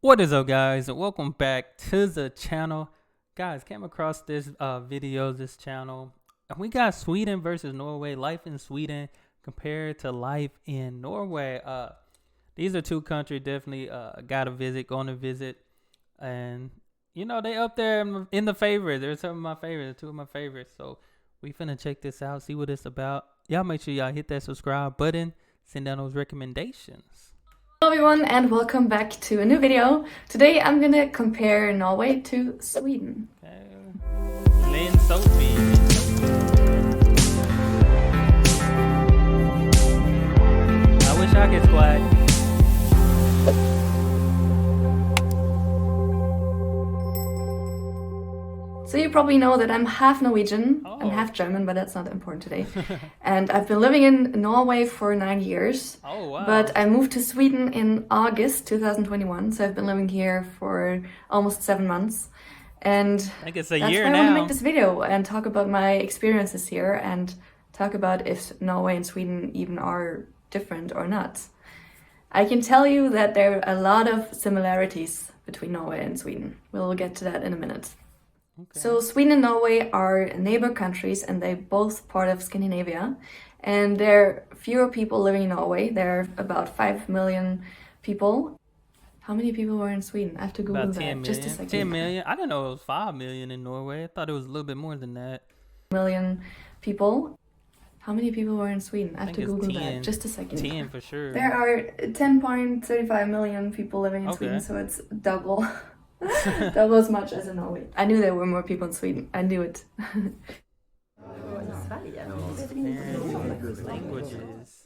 What is up, guys, and welcome back to the channel. Guys, came across this this channel, and we got Sweden versus Norway. Life in Sweden compared to life in Norway. These are two countries definitely gotta visit, going to visit, and you know they up there in the favorites. They're some of my favorites, two of my favorites. So we finna check this out, see what it's about. Y'all make sure y'all hit that subscribe button, send down those recommendations. Hello everyone and welcome back to a new video. Today I'm gonna compare Norway to Sweden. Okay. Lynn Sophie. I wish I could squat. So you probably know that I'm half Norwegian and Oh. half German, but that's not important today. And I've been living in Norway for 9 years. Oh, wow. But I moved to Sweden in August 2021, so I've been living here for almost 7 months. And I think it's a that's year why I now. want to make this video and talk about my experiences here and talk about if Norway and Sweden even are different or not. I can tell you that there are a lot of similarities between Norway and Sweden. We'll get to that in a minute. Okay. So Sweden and Norway are neighbor countries and they're both part of Scandinavia. And there are fewer people living in Norway. There are about 5 million people. How many people were in Sweden? I have to Google About that. 10 million. Just a second. 10 million. I didn't know it was 5 million in Norway. I thought it was a little bit more than that. Million people. How many people were in Sweden? I have to think it's Google 10. that. Just a second. 10 for sure. There are 10.35 million people living in Okay. Sweden, so it's double. Double as much as in Norway. I knew there were more people in Sweden. I knew it. Languages.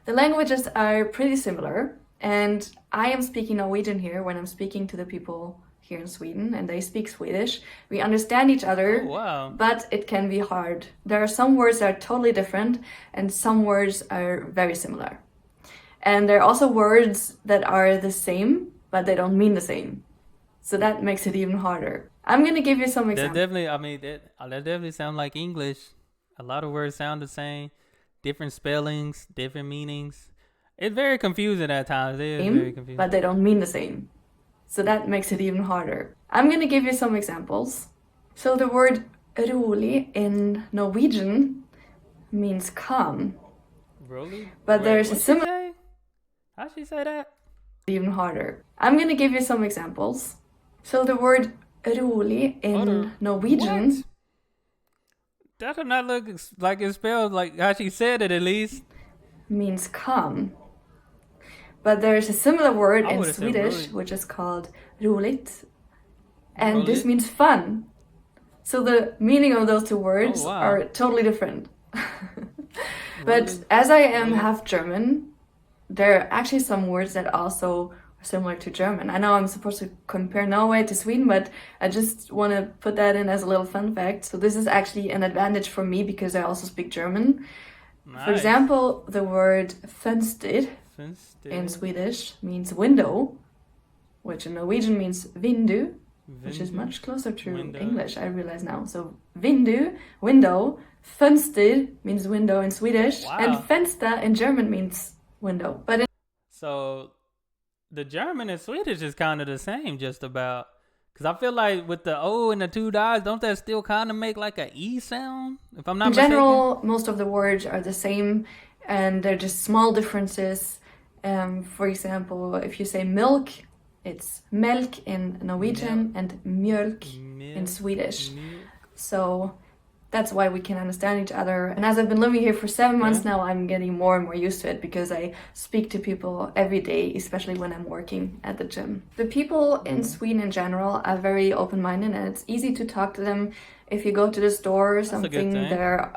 The languages are pretty similar, and I am speaking Norwegian here when I'm speaking to the people here in Sweden, and they speak Swedish. We understand each other, Oh, wow. but it can be hard. There are some words that are totally different, and some words are very similar. And there are also words that are the same, but they don't mean the same. So that makes it even harder. I'm gonna give you some That examples. definitely, I mean, that definitely sound like English. A lot of words sound the same, different spellings, different meanings. It's very confusing at times. It is very confusing. But they don't mean the same. So that makes it even harder. I'm gonna give you some examples. So the word rolig in Norwegian means calm, Really? but there's a what'd she similar say? How'd she say that? even harder. I'm gonna give you some examples. So the word rolig in Norwegian What? That does not look like it's spelled like how she said it, at least. means calm. But there's a similar word I in would've said Swedish roligt. which is called roligt. And this Roligt? means fun. So the meaning of those two words Oh, wow. are totally different. But Roligt. as I am Roligt. half German, there are actually some words that also are similar to German. I know I'm supposed to compare Norway to Sweden, but I just want to put that in as a little fun fact. So this is actually an advantage for me because I also speak German. Nice. For example, the word fönster Fönster. in Swedish means window, which in Norwegian means vindu, which is Vindu. much closer to Window. English, I realize now. So vindu, window, fönster means window in Swedish, Wow. and fenster in German means window. But in So the German and Swedish is kind of the same, just about. Because I feel like with the O and the two dots, don't that still kind of make like a E sound? If I'm not in mistaken. general, most of the words are the same, and they're just small differences. For example, if you say milk, it's melk in Norwegian and mjölk in Swedish. Milk. So that's why we can understand each other. And as I've been living here for 7 months now, I'm getting more and more used to it because I speak to people every day, especially when I'm working at the gym. The people in Sweden in general are very open-minded and it's easy to talk to them. If you go to the store or a good something, thing. they're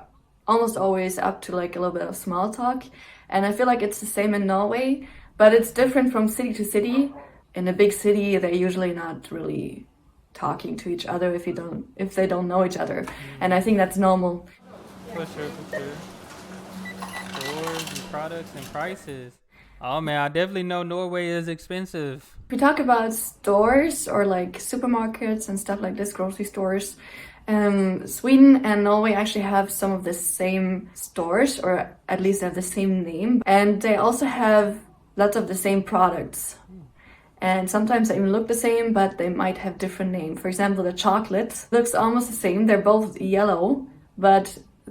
almost always up to like a little bit of small talk. And I feel like it's the same in Norway, but it's different from city to city. In a big city, they're usually not really talking to each other if they don't know each other, and I think that's normal. For sure, for sure. Stores and products and prices. Oh man, I definitely know Norway is expensive. If we talk about stores or like supermarkets and stuff like this, grocery stores, Sweden and Norway actually have some of the same stores, or at least have the same name, and they also have lots of the same products. And sometimes they even look the same, but they might have different names. For example, the chocolate looks almost the same. They're both yellow, but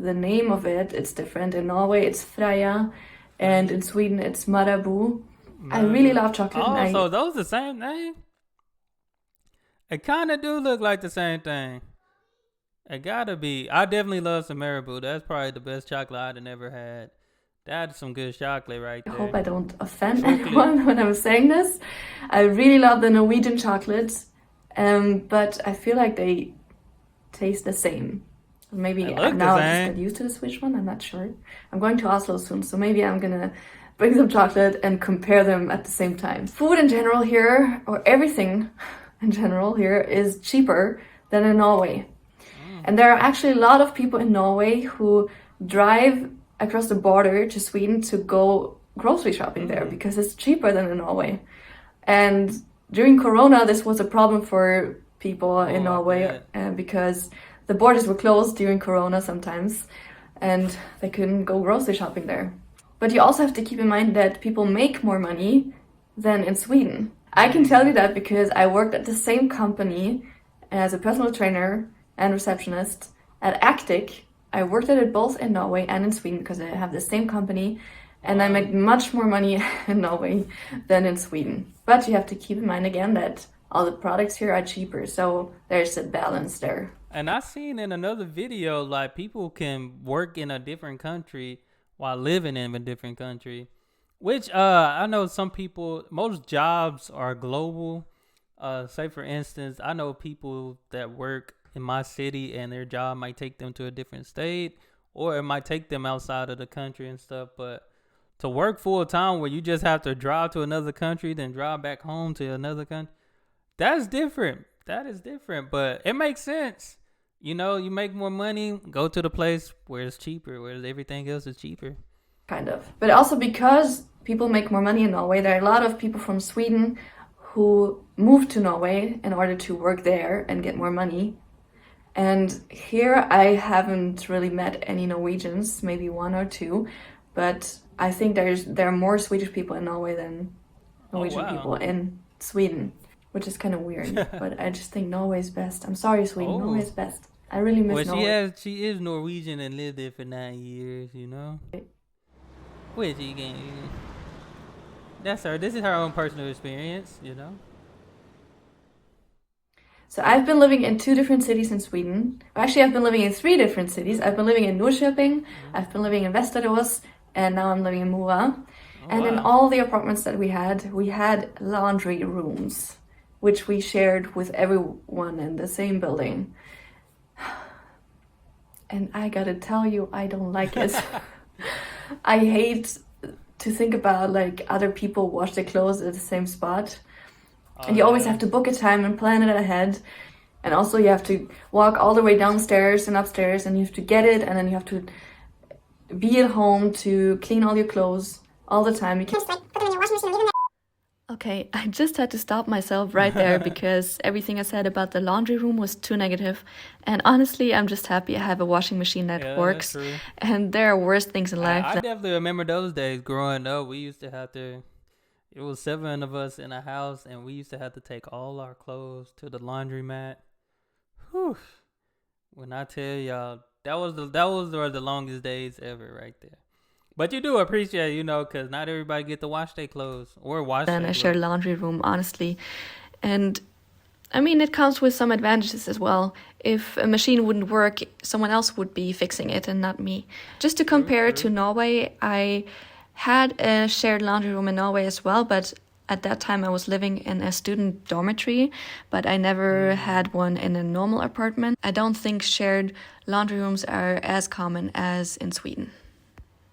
the name of it's different. In Norway, it's Freja, and in Sweden, it's Marabou. I really love chocolate. Oh, so those the same name? It kind of do look like the same thing. It gotta be. I definitely love some Marabou. That's probably the best chocolate I've ever had. That's some good chocolate right there. I hope I don't offend anyone when I'm saying this. I really love the Norwegian chocolates, but I feel like they taste the same. Maybe now I just get used to the Swedish one. I'm not sure. I'm going to Oslo soon, so maybe I'm gonna bring some chocolate and compare them at the same time. Food in general here, or everything in general here, is cheaper than in Norway. And there are actually a lot of people in Norway who drive across the border to Sweden to go grocery shopping there because it's cheaper than in Norway. And during Corona, this was a problem for people in Norway because the borders were closed during Corona sometimes and they couldn't go grocery shopping there. But you also have to keep in mind that people make more money than in Sweden. I can tell you that because I worked at the same company as a personal trainer and receptionist at Actic. I worked at it both in Norway and in Sweden because I have the same company, and I make much more money in Norway than in Sweden. But you have to keep in mind again that all the products here are cheaper, so there's a balance there. And I seen in another video, like, people can work in a different country while living in a different country, which I know some people, most jobs are global. Say for instance, I know people that work in my city and their job might take them to a different state, or it might take them outside of the country and stuff. But to work full time where you just have to drive to another country, then drive back home to another country, that's different. That is different, but it makes sense. You know, you make more money, go to the place where it's cheaper, where everything else is cheaper. Kind of. But also because people make more money in Norway, there are a lot of people from Sweden who moved to Norway in order to work there and get more money. And here I haven't really met any Norwegians, maybe one or two, but I think there are more Swedish people in Norway than Norwegian people in Sweden, which is kind of weird. But I just think Norway is best. I'm sorry, Sweden. Norway is best. I really miss Norway. She is Norwegian and lived there for 9 years, you know? Which you can... That's her. This is her own personal experience, you know? So I've been living in 2 different cities in Sweden. Actually, I've been living in 3 different cities. I've been living in Norrköping, I've been living in Västerås, and now I'm living in Mora. And in all the apartments that we had laundry rooms, which we shared with everyone in the same building. And I gotta tell you, I don't like it. I hate to think about like other people wash their clothes at the same spot. And you always have to book a time and plan it ahead. And also you have to walk all the way downstairs and upstairs, and you have to get it, and then you have to be at home to clean all your clothes all the time. You can't just like put them in your washing machine and leave them there. Okay, I just had to stop myself right there because everything I said about the laundry room was too negative. And honestly, I'm just happy I have a washing machine that works. And there are worse things in life. I definitely remember those days growing up. We used to have to... It was 7 of us in a house, and we used to have to take all our clothes to the laundromat. Whew. When I tell y'all, that was the longest days ever right there. But you do appreciate, you know, because not everybody get to wash their clothes or wash their clothes. And I share laundry room, honestly. And I mean, it comes with some advantages as well. If a machine wouldn't work, someone else would be fixing it and not me. Just to compare to Norway, I had a shared laundry room in Norway as well, but at that time I was living in a student dormitory, but I never had one in a normal apartment. I don't think shared laundry rooms are as common as in Sweden.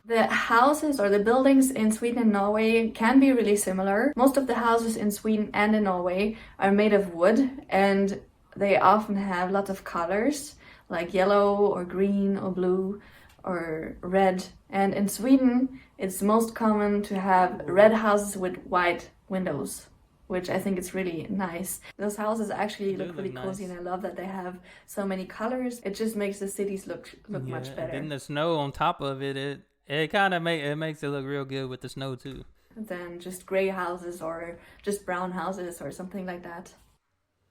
The houses or the buildings in Sweden and Norway can be really similar. Most of the houses in Sweden and in Norway are made of wood, and they often have lots of colors like yellow or green or blue or red. And in Sweden, it's most common to have red houses with white windows, which I think is really nice. Those houses actually look really cozy, and I love that they have so many colors. It just makes the cities look much better. And then the snow on top of it, it kind of makes it look real good with the snow too. than just gray houses or just brown houses or something like that.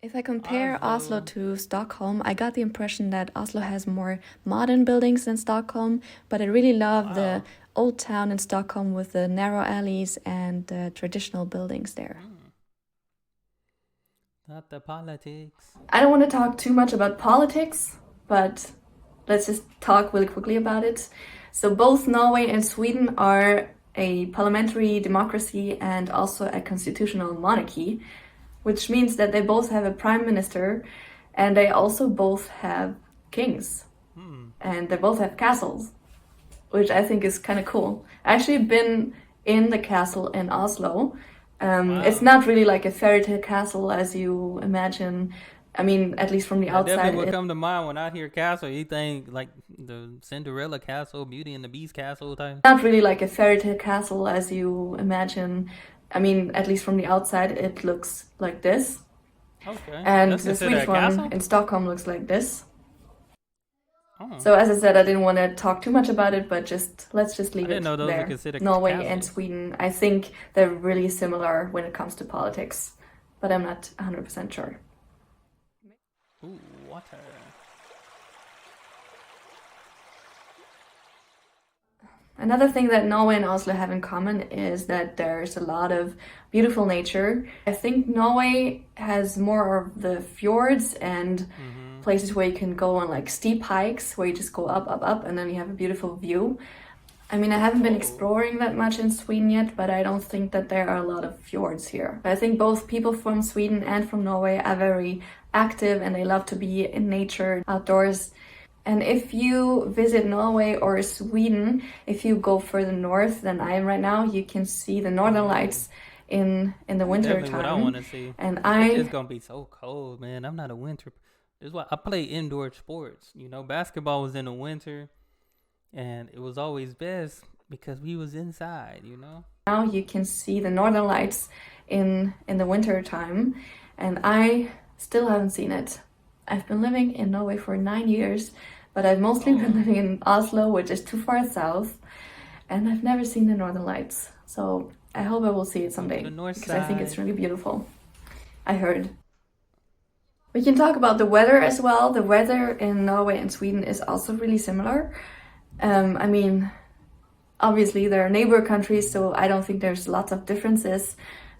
If I compare Oslo to Stockholm, I got the impression that Oslo has more modern buildings than Stockholm, but I really love the old town in Stockholm with the narrow alleys and the traditional buildings there. Not the politics. I don't want to talk too much about politics, but let's just talk really quickly about it. So both Norway and Sweden are a parliamentary democracy and also a constitutional monarchy, which means that they both have a prime minister and they also both have kings. And they both have castles, which I think is kind of cool. I actually been in the castle in Oslo. It's not really like a fairy tale castle as you imagine. I mean, at least from the outside. Definitely would come to mind when I hear castle. You think like the Cinderella castle, Beauty and the Beast castle type? Not really like a fairy tale castle as you imagine. I mean, at least from the outside, it looks like this. Okay. And the Swedish one castle in Stockholm looks like this. Oh. So as I said, I didn't want to talk too much about it, but let's just leave it I didn't know those there. were considered Norway castles. and Sweden, I think they're really similar when it comes to politics, but I'm not 100% sure. Ooh, water. Another thing that Norway and Oslo have in common is that there's a lot of beautiful nature. I think Norway has more of the fjords and places where you can go on like steep hikes where you just go up and then you have a beautiful view. I mean, I haven't been exploring that much in Sweden yet, but I don't think that there are a lot of fjords here. I think both people from Sweden and from Norway are very active and they love to be in nature, outdoors. And if you visit Norway or Sweden, if you go further north than I am right now, you can see the northern lights in the winter Definitely time. what I want to see. And It's gonna be so cold, man. I'm not a winter. That's why I play indoor sports. You know, basketball was in the winter, and it was always best because we was inside. You know. Now you can see the northern lights in the winter time, and I still haven't seen it. I've been living in Norway for 9 years, but I've mostly been living in Oslo, which is too far south, and I've never seen the northern lights. So I hope I will see it someday because I think it's really beautiful. I heard. We can talk about the weather as well. The weather in Norway and Sweden is also really similar. I mean, obviously there are neighbor countries, so I don't think there's lots of differences.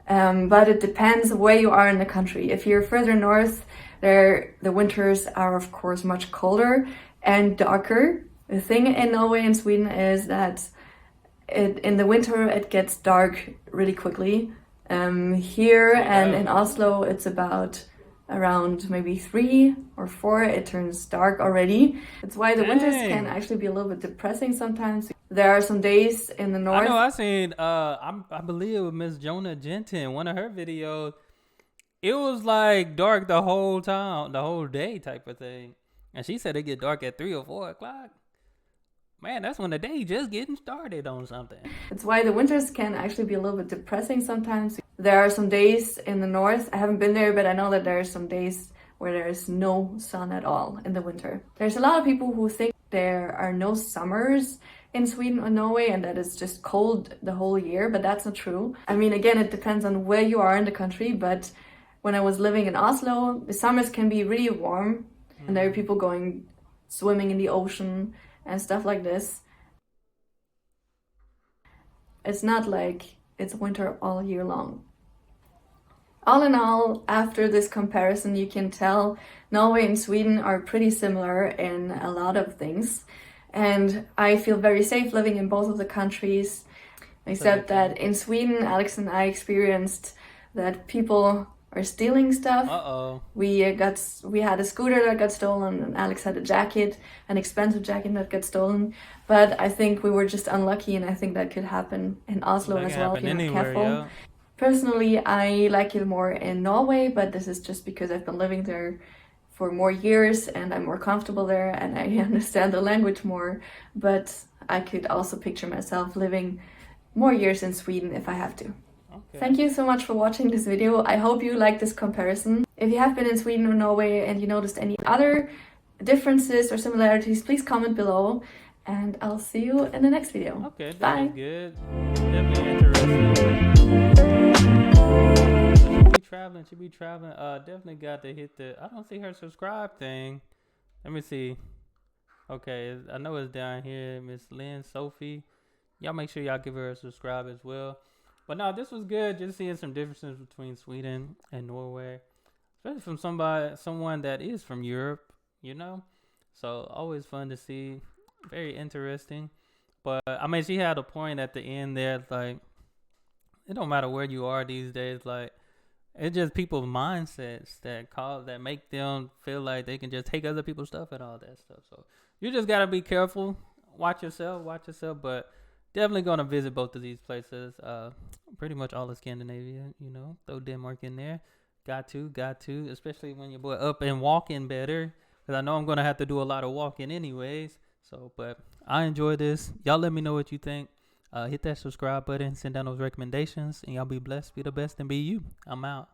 But it depends where you are in the country. If you're further north, the winters are of course much colder and darker. The thing in Norway and Sweden is that in the winter it gets dark really quickly. Here and in Oslo it's about around maybe 3 or 4 it turns dark already. That's why the winters can actually be a little bit depressing sometimes. There are some days in the north. I know I seen I believe it was Miss Jonah Jensen, one of her videos. It was like dark the whole time, the whole day type of thing. And she said it get dark at 3 or 4 o'clock. Man, that's when the day just getting started on something. That's why the winters can actually be a little bit depressing sometimes. There are some days in the north, I haven't been there, but I know that there are some days where there is no sun at all in the winter. There's a lot of people who think there are no summers in Sweden or Norway and that it's just cold the whole year, but that's not true. I mean, again, it depends on where you are in the country, but when I was living in Oslo, the summers can be really warm and there are people going swimming in the ocean and stuff like this. It's not like it's winter all year long. All in all, after this comparison, you can tell Norway and Sweden are pretty similar in a lot of things. And I feel very safe living in both of the countries, except that in Sweden, Alex and I experienced that people are stealing stuff. We had a scooter that got stolen, and Alex had a jacket, an expensive jacket that got stolen. But I think we were just unlucky, and I think that could happen in Oslo as well if you're not careful. Yeah. Personally, I like it more in Norway, but this is just because I've been living there for more years and I'm more comfortable there and I understand the language more. But I could also picture myself living more years in Sweden if I have to. Okay. Thank you so much for watching this video. I hope you like this comparison. If you have been in Sweden or Norway and you noticed any other differences or similarities, please comment below and I'll see you in the next video. Okay, that Bye. was good. Definitely interesting. traveling. She be traveling. Definitely got to hit the. I don't see her subscribe thing. Let me see. Okay, I know it's down here. Miss Lynn, Sophie. Y'all make sure y'all give her a subscribe as well. But no, this was good. Just seeing some differences between Sweden and Norway, especially from someone that is from Europe. You know, so always fun to see. Very interesting. But I mean, she had a point at the end there. Like, it don't matter where you are these days. Like, it's just people's mindsets that make them feel like they can just take other people's stuff and all that stuff. So you just gotta be careful. Watch yourself. But definitely gonna visit both of these places. Pretty much all of Scandinavia. You know, throw Denmark in there. Got to. Especially when your boy up and walking better. Because I know I'm gonna have to do a lot of walking anyways. So, but I enjoy this. Y'all let me know what you think. Hit that subscribe button, send down those recommendations, and y'all be blessed, be the best, and be you. I'm out.